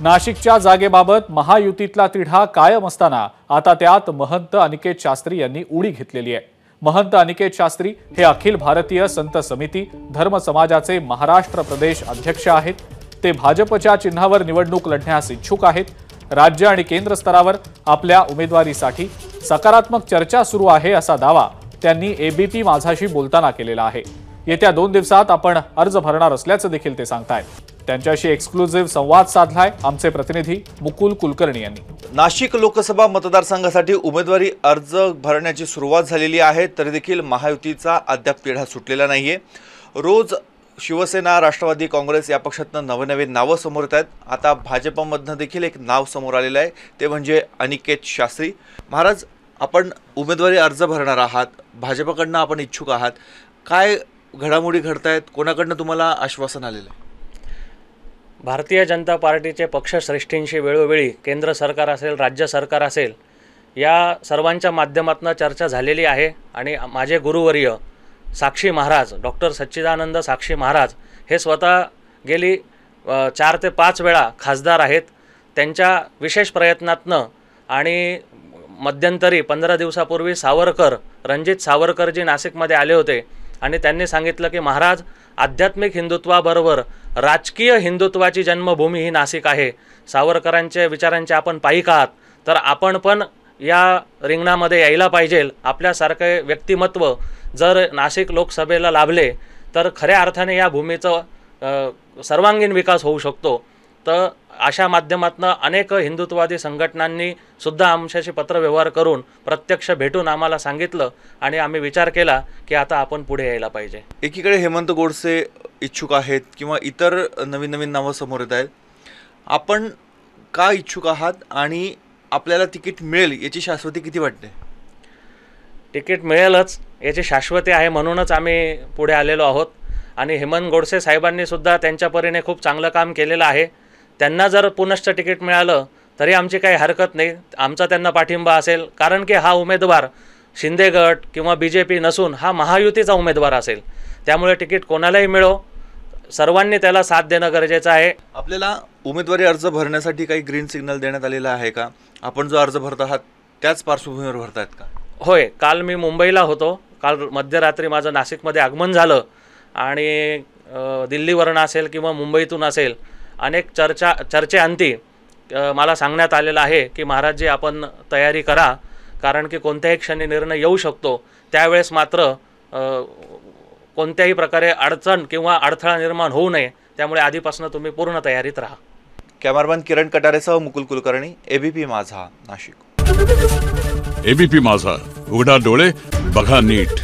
नाशिकच्या जागेबाबत महायुतीतला तिढा कायम असताना आता त्यात महंत अनिकेत शास्त्री यांनी उडी घेतलेली आहे। महंत अनिकेत शास्त्री हे अखिल भारतीय संत समिती धर्म समाजाचे महाराष्ट्र प्रदेश अध्यक्ष आहेत। ते भाजपच्या चिन्हावर निवडणूक लढण्यास इच्छुक आहेत। राज्य आणि केंद्र स्तरावर आपल्या उमेदवारीसाठी सकारात्मक चर्चा सुरू आहे असा दावा त्यांनी एबीपी माझाशी बोलताना केलेला आहे। येत्या 2 दिवसात आपण अर्ज भरणार असल्याचं देखील ते सांगतायत। त्यांच्याशी एक्सक्लुझिव्ह संवाद साधलाय आमचे प्रतिनिधी मुकुल कुलकर्णी यांनी। नाशिक लोकसभा मतदारसंघासाठी उमेदवारी अर्ज भरण्याची सुरुवात झालेली आहे, तरी देखील महायुतीचा अद्याप तिढा सुटलेला नाहीये। रोज शिवसेना, राष्ट्रवादी काँग्रेस या पक्षातून नवनवे नावं समोर येत आहेत। आता भाजपमधनं देखील एक नाव समोर आलेलं आहे, ते म्हणजे अनिकेत शास्त्री। महाराज, आपण उमेदवारी अर्ज भरणार आहात, भाजपकडनं आपण इच्छुक आहात, काय घडामोडी घडतायत, कोणाकडनं तुम्हाला आश्वासन आलेलं आहे? भारतीय जनता पार्टीचे पक्षश्रेष्ठींशी वेळोवेळी केंद्र सरकार असेल, राज्य सरकार असेल, या सर्वांच्या माध्यमातून चर्चा झालेली आहे। आणि माझे गुरुवर्य साक्षी महाराज, डॉक्टर सच्चिदानंद साक्षी महाराज हे स्वतः गेली 4 ते 5 वेळा खासदार आहेत। त्यांच्या विशेष प्रयत्नातनं आणि मध्यंतरी 15 दिवसापूर्वी रणजित सावरकरजी नाशिकमध्ये आले होते आणि त्यांनी सांगितलं की महाराज, आध्यात्मिक हिंदुत्वाबरोबर राजकीय हिंदुत्वाची जन्मभूमी ही नाशिक आहे। सावरकरांच्या विचारांचे आपण पाईक आहात, तर आपण पण या रिंगणामध्ये यायला पाहिजे। आपल्यासारखे व्यक्तिमत्व जर नाशिक लोकसभेला लाभले तर खऱ्या अर्थाने या भूमीचं सर्वांगीण विकास होऊ शकतो। तर अशा माध्यमातून अनेक हिंदुत्ववादी संघटनांनी सुद्धा आमच्याशी पत्रव्यवहार करून प्रत्यक्ष भेटून आम्हाला सांगितलं आणि आम्ही विचार केला की आता आपण पुढे यायला पाहिजे। एकीकडे हेमंत गोडसे इच्छुक आहेत किंवा इतर नवीन नावं समोर येत आहेत, आपण का इच्छुक आहात आणि आपल्याला तिकीट मिळेल याची शाश्वती किती वाटते? तिकीट मिळेलच याची शाश्वती आहे, म्हणूनच आम्ही पुढे आलेलो आहोत। आणि हेमंत गोडसे साहेबांनी सुद्धा त्यांच्या परीने खूप चांगलं काम केलेलं आहे। त्यांना जर पुनश्च तिकीट मिळालं तरी आमची काही हरकत नाही, आमचा त्यांना पाठिंबा असेल। कारण की हा उमेदवार शिंदे गट किंवा बीजेपी नसून हा महायुतीचा उमेदवार असेल, त्यामुळे तिकीट कोणालाही मिळो, सर्वांनी त्याला साथ देणं गरजेचं आहे। आपल्याला उमेदवारी अर्ज भरण्यासाठी काही ग्रीन सिग्नल देण्यात आलेला आहे का? आपण जो अर्ज भरत आहात त्याच पार्श्वभूमीवर भरतायत का? होय, काल मी मुंबईला होतो। काल मध्यरात्री माझं नाशिकमध्ये आगमन झालं आणि दिल्लीवरून असेल किंवा मुंबईतून असेल, अनेक चर्चेअंती मला सांगण्यात आलेलं आहे की महाराजजी आपण तयारी करा, कारण की कोणत्याही क्षणी निर्णय येऊ शकतो। त्यावेळेस मात्र कोणत्याही प्रकारे अडचण किंवा अडथळा निर्माण होऊ नये, त्यामुळे आधीपासून तुम्ही पूर्ण तयारीत राहा। कॅमेरामॅन किरण कटारेसह मुकुल कुलकर्णी, एबीपी माझा, नाशिक। एबीपी माझा, उघडा डोळे बघा नीट।